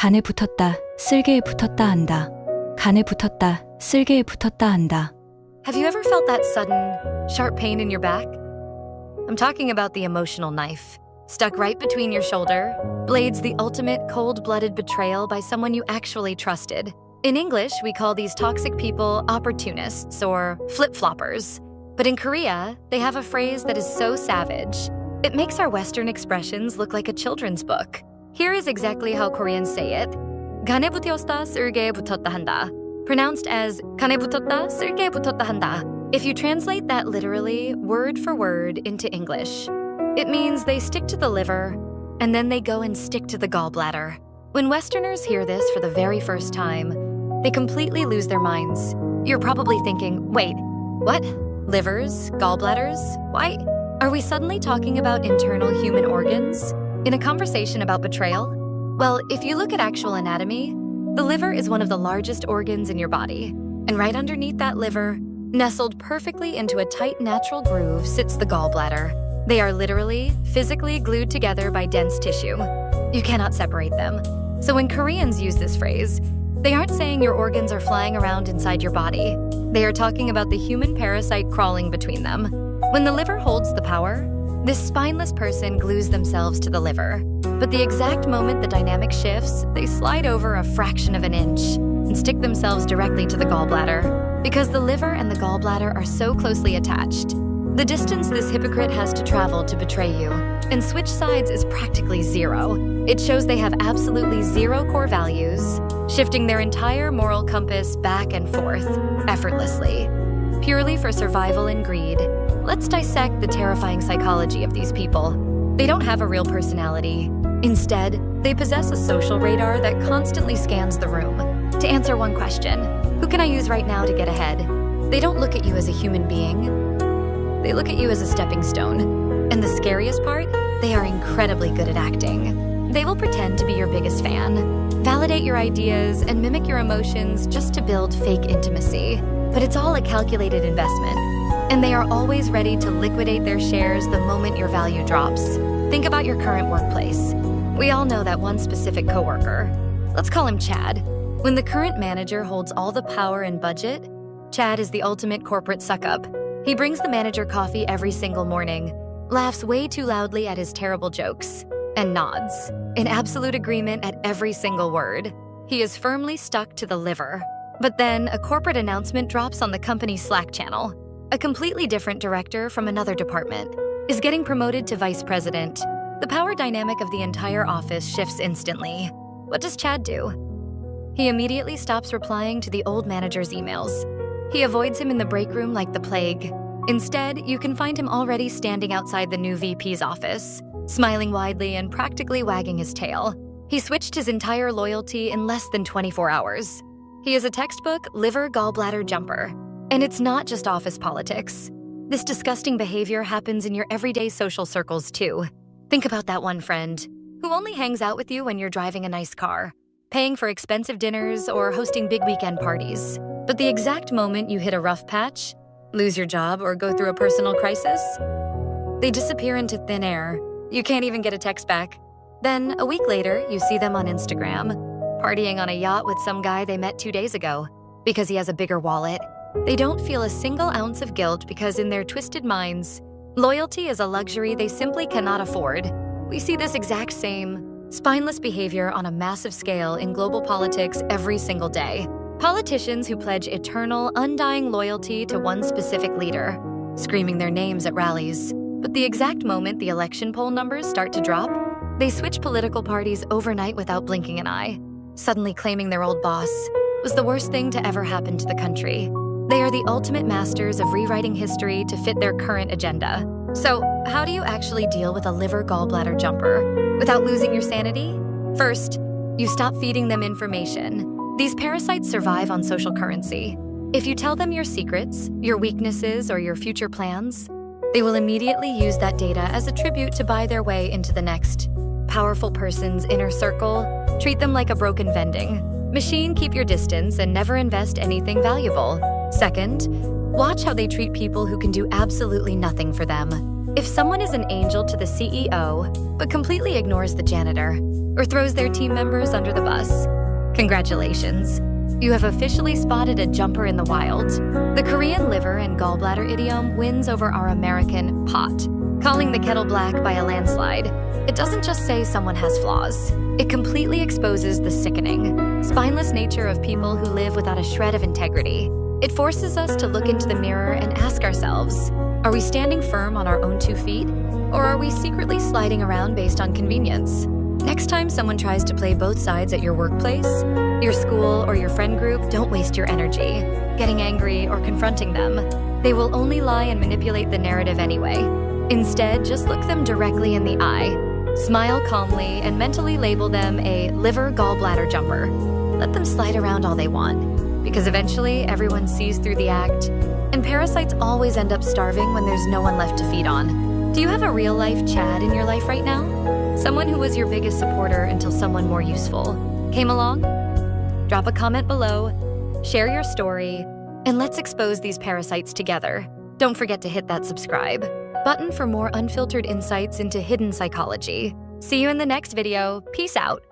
간에 붙었다, 쓸개에 붙었다 한다. 간에 붙었다, 쓸개에 붙었다 한다. Have you ever felt that sudden, sharp pain in your back? I'm talking about the emotional knife, stuck right between your shoulder. Blades the ultimate cold-blooded betrayal by someone you actually trusted. In English, we call these toxic people opportunists or flip-floppers. But in Korea, they have a phrase that is so savage. It makes our Western expressions look like a children's book. Here is exactly how Koreans say it. 간에 붙었다, 쓸개에 붙었다 한다. Pronounced as 간에 붙었다, 쓸개에 붙었다 한다. If you translate that literally, word for word, into English, it means they stick to the liver, and then they go and stick to the gallbladder. When Westerners hear this for the very first time, they completely lose their minds. You're probably thinking, wait, what? Livers? Gallbladders? Why? Are we suddenly talking about internal human organs? In a conversation about betrayal? Well, if you look at actual anatomy, the liver is one of the largest organs in your body. And right underneath that liver, nestled perfectly into a tight natural groove, sits the gallbladder. They are literally, physically glued together by dense tissue. You cannot separate them. So when Koreans use this phrase, they aren't saying your organs are flying around inside your body. They are talking about the human parasite crawling between them. When the liver holds the power, this spineless person glues themselves to the liver. But the exact moment the dynamic shifts, they slide over a fraction of an inch and stick themselves directly to the gallbladder. Because the liver and the gallbladder are so closely attached, the distance this hypocrite has to travel to betray you and switch sides is practically zero. It shows they have absolutely zero core values, shifting their entire moral compass back and forth, effortlessly. Purely for survival and greed, let's dissect the terrifying psychology of these people. They don't have a real personality. Instead, they possess a social radar that constantly scans the room. To answer one question, who can I use right now to get ahead? They don't look at you as a human being. They look at you as a stepping stone. And the scariest part, they are incredibly good at acting. They will pretend to be your biggest fan, validate your ideas, and mimic your emotions just to build fake intimacy. But it's all a calculated investment. And they are always ready to liquidate their shares the moment your value drops. Think about your current workplace. We all know that one specific coworker. Let's call him Chad. When the current manager holds all the power and budget, Chad is the ultimate corporate suck-up. He brings the manager coffee every single morning, laughs way too loudly at his terrible jokes, and nods, in absolute agreement at every single word. He is firmly stuck to the liver. But then a corporate announcement drops on the company's Slack channel. A completely different director from another department is getting promoted to vice president. The power dynamic of the entire office shifts instantly. What does Chad do? He immediately stops replying to the old manager's emails. He avoids him in the break room like the plague. Instead, you can find him already standing outside the new VP's office, smiling widely and practically wagging his tail. He switched his entire loyalty in less than 24 hours. He is a textbook liver gallbladder jumper. And it's not just office politics. This disgusting behavior happens in your everyday social circles too. Think about that one friend who only hangs out with you when you're driving a nice car, paying for expensive dinners or hosting big weekend parties. But the exact moment you hit a rough patch, lose your job, or go through a personal crisis, they disappear into thin air. You can't even get a text back. Then, a week later, you see them on Instagram, partying on a yacht with some guy they met 2 days ago. Because he has a bigger wallet, they don't feel a single ounce of guilt because in their twisted minds, loyalty is a luxury they simply cannot afford. We see this exact same spineless behavior on a massive scale in global politics every single day. Politicians who pledge eternal, undying loyalty to one specific leader, screaming their names at rallies. But the exact moment the election poll numbers start to drop, they switch political parties overnight without blinking an eye, suddenly claiming their old boss was the worst thing to ever happen to the country. They are the ultimate masters of rewriting history to fit their current agenda. So, how do you actually deal with a liver gallbladder jumper without losing your sanity? First, you stop feeding them information. These parasites survive on social currency. If you tell them your secrets, your weaknesses, or your future plans, they will immediately use that data as a tribute to buy their way into the next powerful person's inner circle. Treat them like a broken vending machine. Keep your distance and never invest anything valuable. Second, watch how they treat people who can do absolutely nothing for them. If someone is an angel to the CEO, but completely ignores the janitor, or throws their team members under the bus. Congratulations. You have officially spotted a jumper in the wild. The Korean liver and gallbladder idiom wins over our American pot, calling the kettle black by a landslide. It doesn't just say someone has flaws. It completely exposes the sickening, spineless nature of people who live without a shred of integrity. It forces us to look into the mirror and ask ourselves, are we standing firm on our own 2 feet? Or are we secretly sliding around based on convenience? Next time someone tries to play both sides at your workplace, your school, or your friend group, don't waste your energy getting angry or confronting them. They will only lie and manipulate the narrative anyway. Instead, just look them directly in the eye, smile calmly, and mentally label them a liver gallbladder jumper. Let them slide around all they want, because eventually everyone sees through the act, and parasites always end up starving when there's no one left to feed on. Do you have a real-life Chad in your life right now? Someone who was your biggest supporter until someone more useful came along? Drop a comment below, share your story, and let's expose these parasites together. Don't forget to hit that subscribe button for more unfiltered insights into hidden psychology. See you in the next video. Peace out.